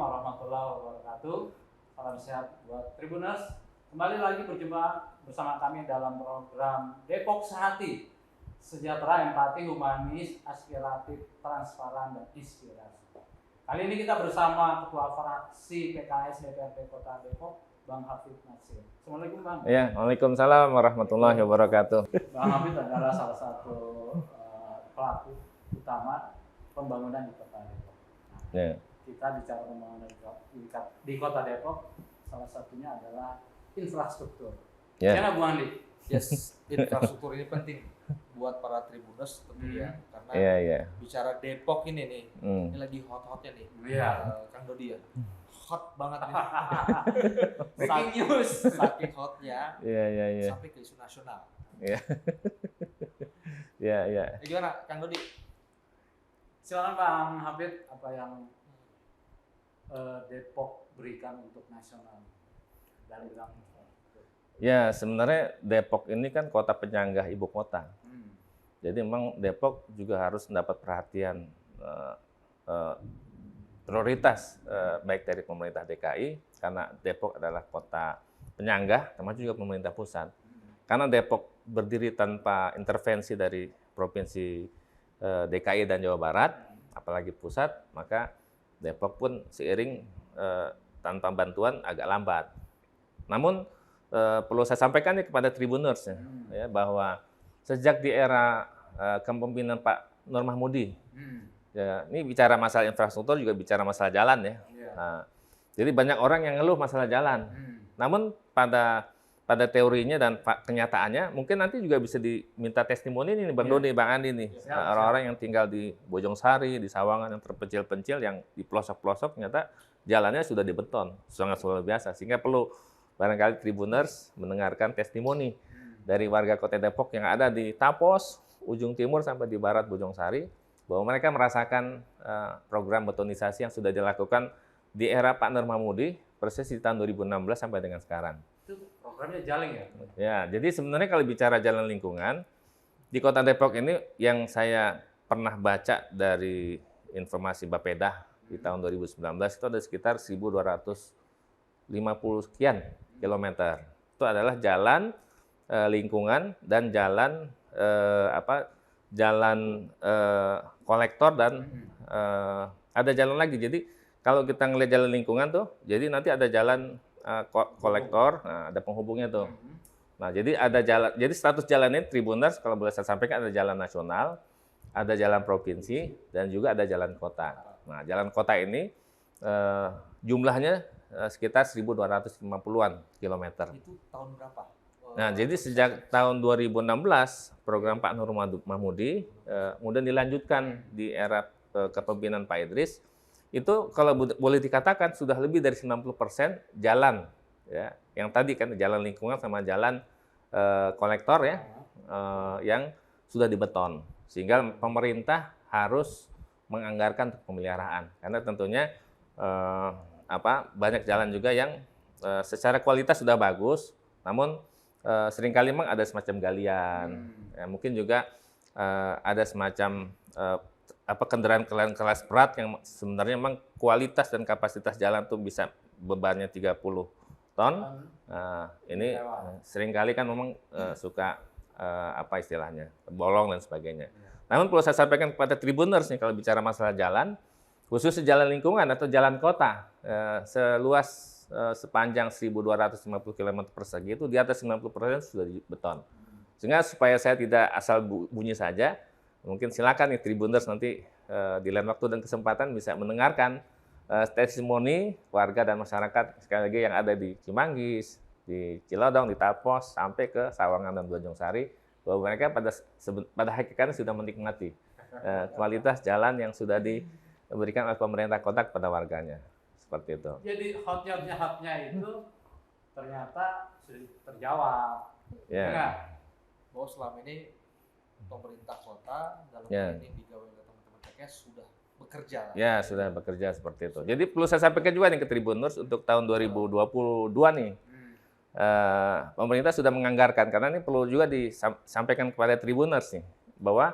warahmatullahi wabarakatuh. Salam sehat buat Tribuners. Kembali lagi berjumpa bersama kami dalam program Depok Sehati. Sejahtera, empati, humanis, aspiratif, transparan, dan inspirasi. Kali ini kita bersama Ketua Fraksi PKS DPRD Kota Depok, Bang Hafid Nasir. Assalamualaikum Bang. Ya, waalaikumsalam warahmatullahi wabarakatuh. Bang Hafid adalah salah satu pelaku utama pembangunan di Kota Depok. Ya. Kita bicara pembangunan di Kota Depok, salah satunya adalah infrastruktur. Ya. Ya, Bu Andi? Yes, infrastruktur ini penting buat para Tribuners tentunya karena bicara Depok ini nih, ini lagi hot-hotnya nih. Kang Dodi ya. Hot banget nih. Breaking news. Saking hotnya. Sampai ke isu nasional. Iya. Gimana Kang Dodi? Silakan Bang Hafid, apa yang Depok berikan untuk nasional dari bidang infrastruktur? Ya, sebenarnya Depok ini kan kota penyangga ibu kota. Jadi memang Depok juga harus mendapat perhatian prioritas baik dari pemerintah DKI karena Depok adalah kota penyangga, termasuk juga pemerintah pusat. Karena Depok berdiri tanpa intervensi dari provinsi DKI dan Jawa Barat, apalagi pusat, maka Depok pun seiring tanpa bantuan agak lambat. Namun perlu saya sampaikan kepada Tribuners ya, bahwa sejak di era kepemimpinan Pak Nur Mahmudi, ya, ini bicara masalah infrastruktur juga bicara masalah jalan ya. Nah, jadi banyak orang yang ngeluh masalah jalan. Namun pada teorinya dan kenyataannya mungkin nanti juga bisa diminta testimoni nih Bang Doni, Bang Andi nih. Orang-orang yang tinggal di Bojongsari, di Sawangan yang terpencil-pencil yang di pelosok-pelosok ternyata jalannya sudah dibeton, sangat luar biasa. Sehingga perlu barangkali Tribuners mendengarkan testimoni dari warga Kota Depok yang ada di Tapos, ujung timur sampai di barat Bojongsari, bahwa mereka merasakan program betonisasi yang sudah dilakukan di era Pak Nur Mahmudi, persis di tahun 2016 sampai dengan sekarang. Programnya jalan ya? Ya, jadi sebenarnya kalau bicara jalan lingkungan, di Kota Depok ini yang saya pernah baca dari informasi Bapeda di tahun 2019 itu ada sekitar 1.250 sekian kilometer. Itu adalah jalan lingkungan dan jalan jalan kolektor dan ada jalan lagi. Jadi kalau kita ngelihat jalan lingkungan tuh, jadi nanti ada jalan kolektor, nah, ada penghubungnya tuh. Nah, jadi ada jalan, jadi status jalan ini Tribuners kalau boleh saya sampaikan ada jalan nasional, ada jalan provinsi, dan juga ada jalan kota. Nah, jalan kota ini jumlahnya sekitar 1.250-an kilometer. Itu tahun berapa? Nah, jadi sejak tahun 2016 program Pak Nur Mahmudi kemudian dilanjutkan di era kepemimpinan Pak Idris. Itu kalau boleh dikatakan sudah lebih dari 90% jalan ya, yang tadi kan jalan lingkungan sama jalan kolektor ya, yang sudah dibeton, sehingga pemerintah harus menganggarkan untuk pemeliharaan karena tentunya banyak jalan juga yang secara kualitas sudah bagus, namun seringkali memang ada semacam galian, ya, mungkin juga ada semacam kendaraan kelas berat yang sebenarnya memang kualitas dan kapasitas jalan tuh bisa bebannya 30 ton. Nah, ini seringkali kan memang suka istilahnya bolong dan sebagainya. Namun perlu saya sampaikan kepada Tribuners nih kalau bicara masalah jalan, khusus jalan lingkungan atau jalan kota seluas sepanjang 1.250 km persegi itu di atas 90% sudah dibeton. Sehingga supaya saya tidak asal bunyi saja, mungkin silakan nih Tribuners nanti di lain waktu dan kesempatan bisa mendengarkan testimoni warga dan masyarakat sekali lagi yang ada di Cimanggis, di Cilodong, di Tapos, sampai ke Sawangan dan Bojongsari, bahwa mereka pada hakikatnya sudah menikmati kualitas jalan yang sudah diberikan oleh pemerintah kota kepada warganya. Seperti itu. Jadi hotnya itu ternyata sudah terjawab. Ya. Bahwa selama ini pemerintah kota dalam hal ini digawe oleh teman-teman PKS sudah bekerja. Ya, sudah bekerja seperti itu. Jadi perlu saya sampaikan juga nih ke Tribuners untuk tahun 2022 nih. Pemerintah sudah menganggarkan, karena ini perlu juga disampaikan kepada Tribuners nih, bahwa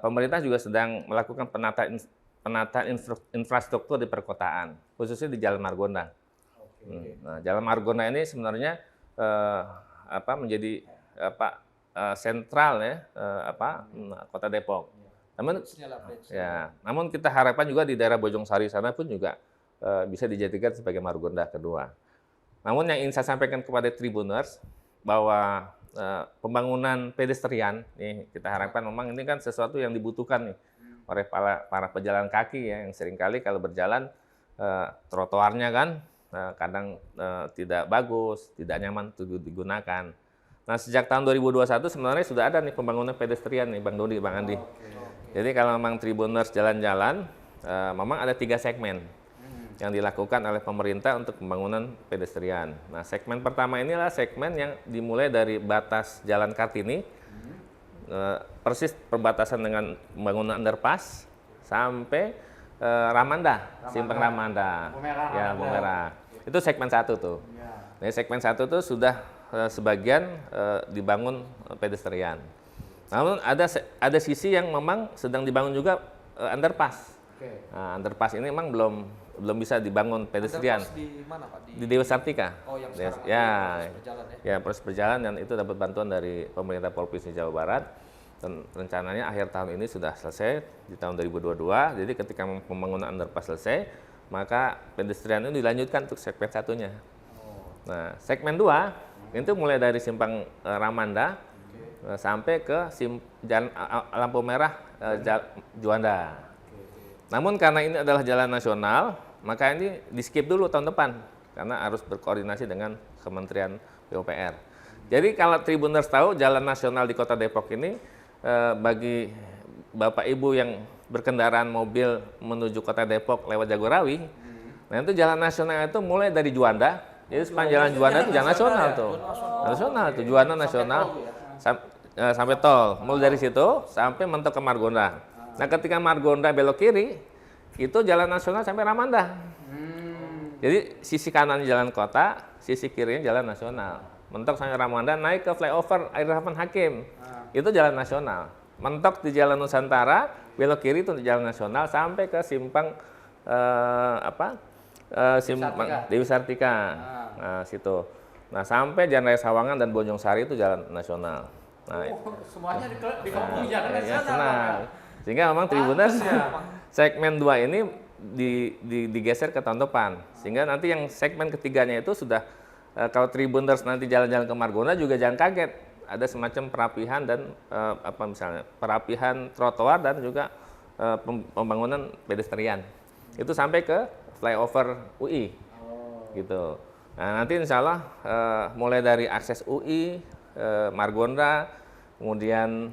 pemerintah juga sedang melakukan penataan infrastruktur di perkotaan, khususnya di Jalan Margonda. Nah, Jalan Margonda ini sebenarnya menjadi sentral ya Kota Depok. Namun kita harapkan juga di daerah Bojongsari sana pun juga bisa dijadikan sebagai Margonda kedua. Namun yang ingin saya sampaikan kepada Tribuners bahwa pembangunan pedestrian nih kita harapkan memang ini kan sesuatu yang dibutuhkan nih oleh para pejalan kaki ya, yang seringkali kalau berjalan trotoarnya kan kadang tidak bagus, tidak nyaman untuk digunakan. Nah, sejak tahun 2021 sebenarnya sudah ada nih pembangunan pedestrian nih Bang Dodi, Bang Andi. Jadi kalau memang Tribuners jalan-jalan, memang ada 3 segmen yang dilakukan oleh pemerintah untuk pembangunan pedestrian. Nah, segmen pertama inilah segmen yang dimulai dari batas Jalan Kartini, persis perbatasan dengan pembangunan underpass sampai Ramanda, Simpang Ramanda, Bumerang. Itu segmen 1 tuh. Nah, segmen 1 tuh sudah sebagian dibangun pedestrian. Namun ada sisi yang memang sedang dibangun juga underpass. Nah, underpass ini memang belum bisa dibangun pedestrian. Underpass di mana, Pak? Di Dewi Sartika. Oh, yang sekarang berjalan ya? Ya, proses berjalan dan itu dapat bantuan dari pemerintah Provinsi Jawa Barat. Dan rencananya akhir tahun ini sudah selesai di tahun 2022. Jadi ketika pembangunan underpass selesai, maka pedestrian itu dilanjutkan untuk segmen 1-nya. Nah, segmen 2 itu mulai dari Simpang Ramanda sampai ke lampu merah Juanda. Namun karena ini adalah jalan nasional, maka ini di-skip dulu tahun depan karena harus berkoordinasi dengan Kementerian PUPR. Jadi kalau Tribuners tahu jalan nasional di Kota Depok ini bagi Bapak Ibu yang berkendaraan mobil menuju Kota Depok lewat Jagorawi, nah itu jalan nasional itu mulai dari Juanda, jadi sepanjang jalan Juanda itu jalan nasional tuh, nasional tuh Juanda nasional sampai tol, mulai dari situ sampai mentok ke Margonda. Nah ketika Margonda belok kiri, itu jalan nasional sampai Ramanda. Jadi sisi kanan jalan kota, sisi kirinya jalan nasional. Mentok sampai Ramanda naik ke flyover Air Rahman Hakim, itu jalan nasional. Mentok di Jalan Nusantara, belok kiri itu jalan nasional sampai ke simpang simpang Dewi Sartika. Nah, situ. Nah, sampai Jalan Raya Sawangan dan Bojongsari itu jalan nasional. Nah, semuanya di kampung jalan nasional. Sehingga memang Tribuners segmen 2 ini digeser ke tahun depan. Sehingga nanti yang segmen ketiganya itu sudah kalau Tribuners nanti jalan-jalan ke Margonda juga jangan kaget. Ada semacam perapihan dan misalnya perapihan trotoar dan juga pembangunan pedestrian. Itu sampai ke flyover UI. Gitu. Nah, nanti insya Allah mulai dari akses UI, Margonda, kemudian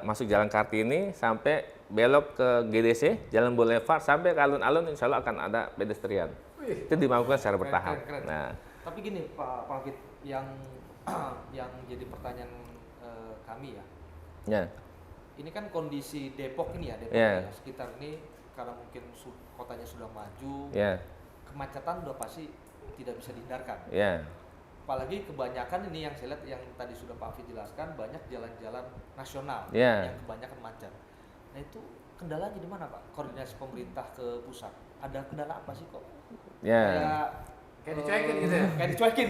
masuk Jalan Kartini sampai belok ke GDC, Jalan Boulevard sampai ke alun-alun insya Allah akan ada pedestrian. Itu dilakukan secara bertahap. Keren. Nah, tapi gini Pak Alkit, yang jadi pertanyaan kami ya. Ya. Ini kan kondisi Depok ini ya, Depok Ya. Sekitar ini karena mungkin kotanya sudah maju, Ya. kemacetan udah pasti tidak bisa dihindarkan. Ya. Apalagi kebanyakan ini yang saya lihat yang tadi sudah Pak Afid jelaskan, banyak jalan-jalan nasional Ya. yang kebanyakan macet. Nah itu kendalanya di mana Pak? Koordinasi pemerintah ke pusat. Ada kendala apa sih kok? Ya. Kayak dicuekin gitu ya? Kayak dicuekin.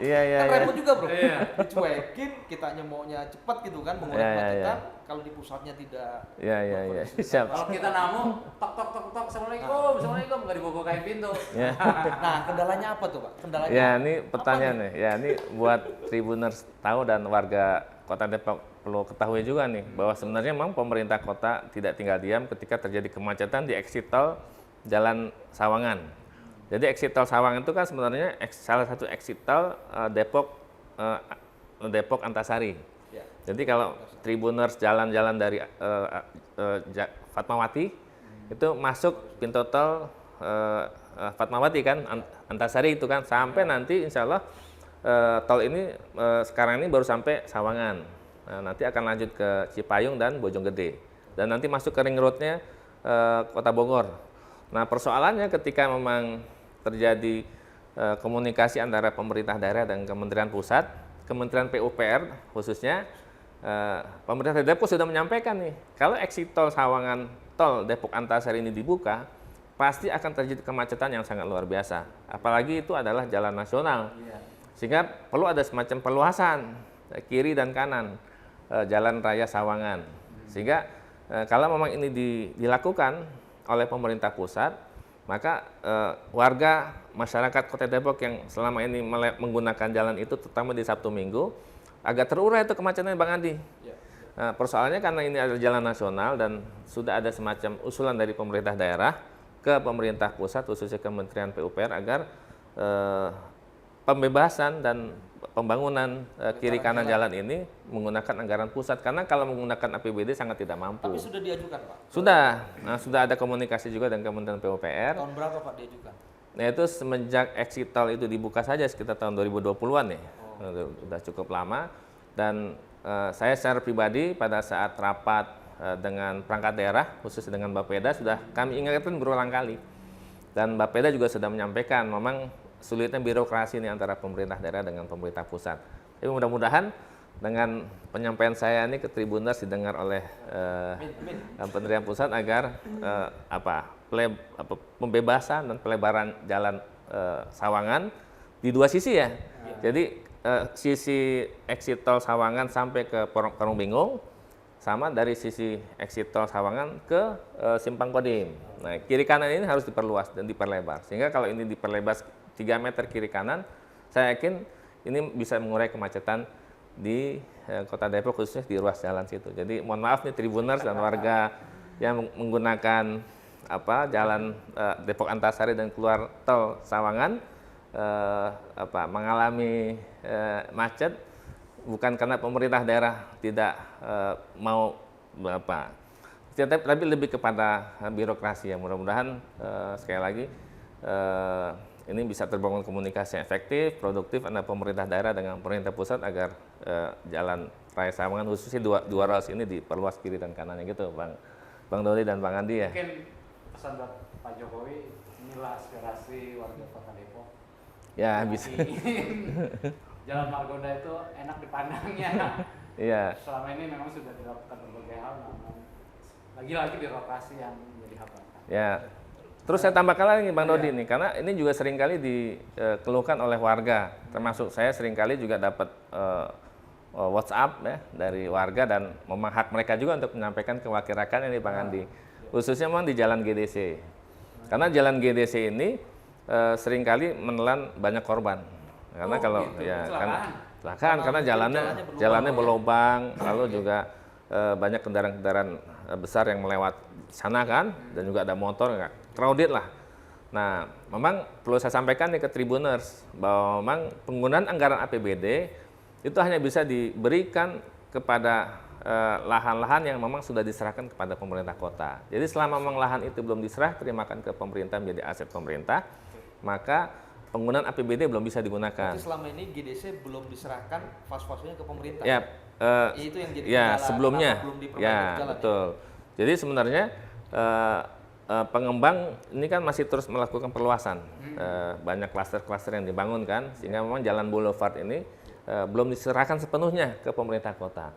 Iya. Kan repot juga bro. Iya. Dicuekin, kitanya maunya cepat gitu kan, mengurangi kemacetan. Kalau di pusatnya tidak. Iya. Siap. Kalau kita namu, tok, assalamualaikum, nggak dibukain pintu. Ya. Nah kendalanya apa tuh Pak? Kendalanya Ya, ini pertanyaan nih. Ya, ini buat Tribuners tahu dan warga Kota Depok perlu ketahui juga nih bahwa sebenarnya memang pemerintah kota tidak tinggal diam ketika terjadi kemacetan di exit tol Jalan Sawangan. Jadi exit tol Sawangan itu kan sebenarnya salah satu exit tol Depok Antasari. Ya. Jadi kalau Tribuners jalan-jalan dari Fatmawati itu masuk pintu tol Fatmawati kan Antasari itu kan sampai nanti insya Allah tol ini sekarang ini baru sampai Sawangan. Nah, nanti akan lanjut ke Cipayung dan Bojonggede dan nanti masuk ke ring roadnya Kota Bogor. Nah persoalannya ketika memang terjadi komunikasi antara pemerintah daerah dan Kementerian Pusat, Kementerian PUPR khususnya pemerintah Depok sudah menyampaikan nih, kalau exit tol Sawangan, tol Depok Antasari ini dibuka, pasti akan terjadi kemacetan yang sangat luar biasa. Apalagi itu adalah jalan nasional, sehingga perlu ada semacam perluasan kiri dan kanan jalan raya Sawangan. Sehingga kalau memang ini dilakukan oleh pemerintah pusat, maka warga masyarakat Kota Depok yang selama ini menggunakan jalan itu, terutama di Sabtu Minggu, agak terurai itu kemacetannya, Bang Andi. Nah, persoalannya karena ini adalah jalan nasional dan sudah ada semacam usulan dari pemerintah daerah ke pemerintah pusat, khususnya Kementerian PUPR, agar pembebasan dan pembangunan kiri kanan jalan ini menggunakan anggaran pusat, karena kalau menggunakan APBD sangat tidak mampu. Tapi sudah diajukan, Pak? Sudah. Nah, sudah ada komunikasi juga dengan Kementerian PUPR. Tahun berapa, Pak, diajukan? Nah, itu semenjak exit tol itu dibuka saja sekitar tahun 2020-an ya. Sudah cukup lama. Dan saya secara pribadi pada saat rapat dengan perangkat daerah, khusus dengan Bapeda, sudah kami ingatkan berulang kali. Dan Bapeda juga sudah menyampaikan memang sulitnya birokrasi ini antara pemerintah daerah dengan pemerintah pusat. Tapi mudah-mudahan dengan penyampaian saya ini ke Tribuners didengar oleh pemerintah pusat agar pembebasan dan pelebaran jalan Sawangan di dua sisi ya. Jadi sisi exit tol Sawangan sampai ke Parung Bingung, sama dari sisi exit tol Sawangan ke Simpang Kodim. Nah, kiri kanan ini harus diperluas dan diperlebar. Sehingga kalau ini diperlebar 3 meter kiri kanan, saya yakin ini bisa mengurai kemacetan di Kota Depok, khususnya di ruas jalan situ. Jadi mohon maaf nih Tribuners dan warga yang menggunakan jalan Depok Antasari dan keluar tol Sawangan mengalami macet bukan karena pemerintah daerah tidak mau tapi lebih kepada birokrasi ya. Mudah-mudahan sekali lagi ini bisa terbangun komunikasi yang efektif, produktif antara pemerintah daerah dengan pemerintah pusat agar jalan raya Sawangan khususnya dua ruas ini diperluas kiri dan kanannya gitu, Bang Doli dan Bang Andi ya. Mungkin pesan buat Pak Jokowi, inilah aspirasi warga Kota Depok. Ya bisa. Jalan Margonda itu enak dipandangnya. Iya. Selama ini memang sudah dilakukan berbagai hal, namun lagi-lagi birokrasi yang menjadi hambatan. Ya. Terus saya tambahkan lagi Bang Dodi nih, karena ini juga seringkali dikeluhkan oleh warga, termasuk saya seringkali juga dapat WhatsApp ya dari warga, dan memang hak mereka juga untuk menyampaikan kewakilan ini Bang Andi, khususnya memang di Jalan GDC, karena Jalan GDC ini seringkali menelan banyak korban, karena kecelakaan karena jalannya berlubang, lalu juga banyak kendaraan-kendaraan besar yang melewat sana kan, dan juga ada motor crowded lah. Nah, memang perlu saya sampaikan nih ke Tribuners bahwa memang penggunaan anggaran APBD itu hanya bisa diberikan kepada lahan-lahan yang memang sudah diserahkan kepada pemerintah kota. Jadi selama memang lahan itu belum diserah, terimakan ke pemerintah menjadi aset pemerintah, maka penggunaan APBD belum bisa digunakan. Jadi selama ini GDC belum diserahkan fas-fasnya ke pemerintah. Ya, itu yang jadi sebelumnya. Ya, betul. Jadi sebenarnya pengembang ini kan masih terus melakukan perluasan, banyak klaster-klaster yang dibangun kan, sehingga memang jalan boulevard ini belum diserahkan sepenuhnya ke pemerintah kota.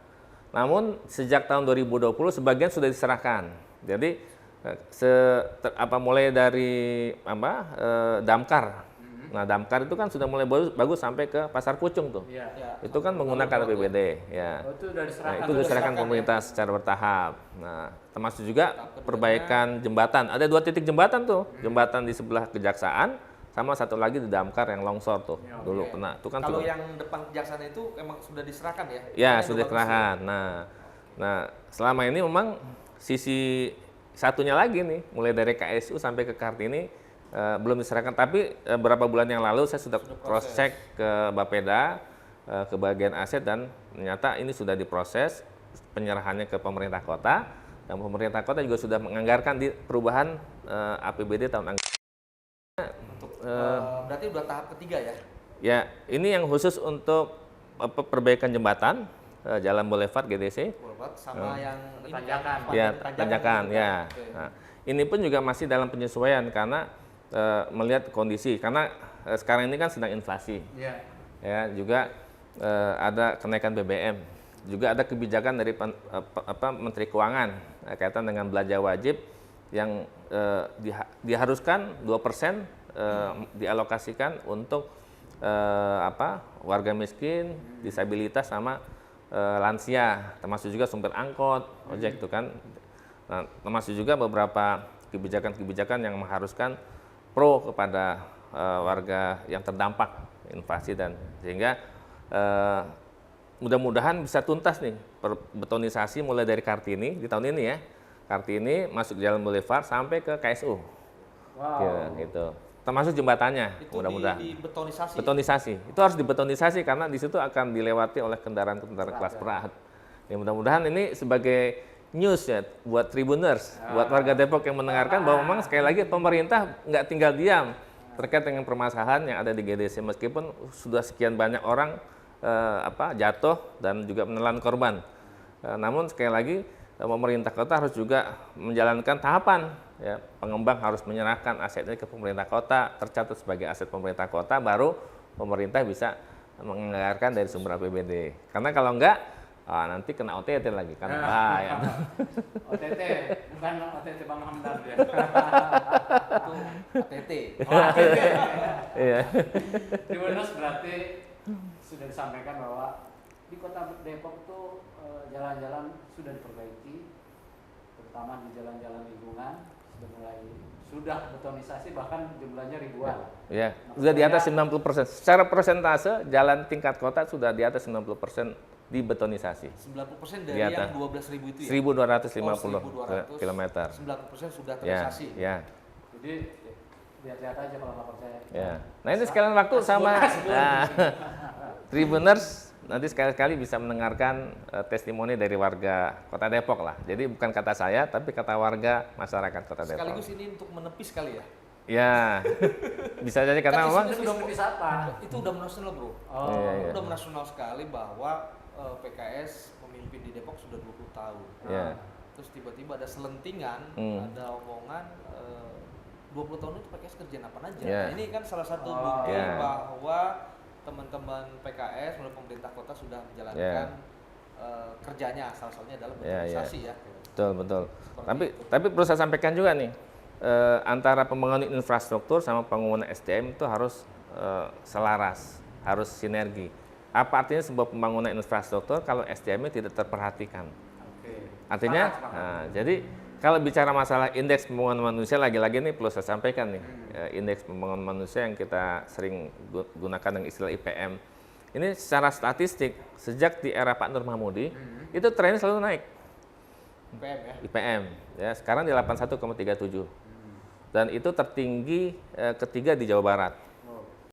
Namun sejak tahun 2020 sebagian sudah diserahkan. Jadi mulai dari damkar. Nah, damkar itu kan sudah mulai bagus sampai ke Pasar Pucung tuh. Itu kan menggunakan APBD ya. Itu diserahkan pemerintah secara bertahap. Nah, termasuk juga perbaikan jembatan. Ada 2 titik jembatan tuh. Jembatan di sebelah Kejaksaan sama satu lagi di damkar yang longsor tuh. Dulu pernah. Itu kan kalau yang depan Kejaksaan itu emang sudah diserahkan ya? Ya, sudah diserahkan. Nah, selama ini memang sisi satunya lagi nih, mulai dari KSU sampai ke Kartini belum diserahkan, tapi beberapa bulan yang lalu saya sudah cross check ke Bapeda, ke bagian aset, dan ternyata ini sudah diproses penyerahannya ke pemerintah kota, dan pemerintah kota juga sudah menganggarkan di perubahan APBD tahun anggaran. Berarti udah tahap ketiga ya? Ya, ini yang khusus untuk perbaikan jembatan Jalan Boulevard GDC. Sama yang tanjakan ya. Nah, ini pun juga masih dalam penyesuaian karena melihat kondisi, karena sekarang ini kan sedang inflasi, ya juga ada kenaikan BBM, juga ada kebijakan dari Menteri Keuangan kaitan dengan belanja wajib yang diharuskan 2% dialokasikan untuk warga miskin, disabilitas sama lansia, termasuk juga sumber angkot, ojek itu kan. Nah, termasuk juga beberapa kebijakan-kebijakan yang mengharuskan pro kepada warga yang terdampak inflasi dan sehingga mudah-mudahan bisa tuntas nih betonisasi mulai dari Kartini di tahun ini ya. Kartini masuk Jalan Boulevard sampai ke KSU. Wow. Gitu. Termasuk jembatannya, mudah-mudahan. Dibetonisasi. Betonisasi. Itu harus dibetonisasi karena di situ akan dilewati oleh kendaraan-kendaraan kelas berat. Ya, mudah-mudahan ini sebagai news ya buat Tribuners, buat warga Depok yang mendengarkan bahwa memang sekali lagi pemerintah nggak tinggal diam terkait dengan permasalahan yang ada di GDC meskipun sudah sekian banyak orang jatuh dan juga menelan korban. Namun sekali lagi pemerintah kota harus juga menjalankan tahapan. Ya, pengembang harus menyerahkan asetnya ke pemerintah kota, tercatat sebagai aset pemerintah kota, baru pemerintah bisa menganggarkan dari sumber APBD. Karena kalau enggak, nanti kena OTT lagi kan bahaya. OTT, bukan OTT Bang Hamdan ya. Itu OTT. OTT. Iya. Tribuners berarti sudah disampaikan bahwa di kota Depok itu jalan-jalan sudah diperbaiki, terutama di jalan-jalan lingkungan sudah betonisasi bahkan jumlahnya ribuan. Ya, sudah di atas 90%. Secara persentase jalan tingkat kota sudah di atas 90% dibetonisasi. 90% dari yang 12.000 itu ya? 1.250 km. 90% sudah terrealisasi. Ya. Jadi lihat-lihat aja kalau nggak percaya. Ya. Nah ini sekalian waktu sama Tribuners nanti sekali-kali bisa mendengarkan testimoni dari warga Kota Depok lah. Jadi bukan kata saya, tapi kata warga masyarakat Kota Depok. Sekaligus ini untuk menepis kali ya? Ya, bisa jadi karena memang sudah menepis apa? Itu udah nasional bro. Iya. Udah nasional sekali bahwa PKS memimpin di Depok sudah 20 tahun. Iya. Terus tiba-tiba ada selentingan, ada omongan 20 tahun itu PKS kerjaan apa aja. Yeah. Nah, ini kan salah satu bukti bahwa teman-teman PKS melalui pemerintah kota sudah menjalankan kerjanya, salah satunya adalah betonisasi ya. Betul. Tapi perlu saya sampaikan juga nih, antara pembangunan infrastruktur sama pembangunan SDM itu harus selaras, harus sinergi. Apa artinya sebuah pembangunan infrastruktur kalau SDM-nya tidak terperhatikan? Artinya, jadi kalau bicara masalah indeks pembangunan manusia, lagi-lagi nih perlu saya sampaikan nih, indeks pembangunan manusia yang kita sering gunakan dengan istilah IPM. Ini secara statistik, sejak di era Pak Nur Mahmudi, itu trennya selalu naik. IPM ya? IPM, ya sekarang di 81,37. Dan itu tertinggi ketiga di Jawa Barat.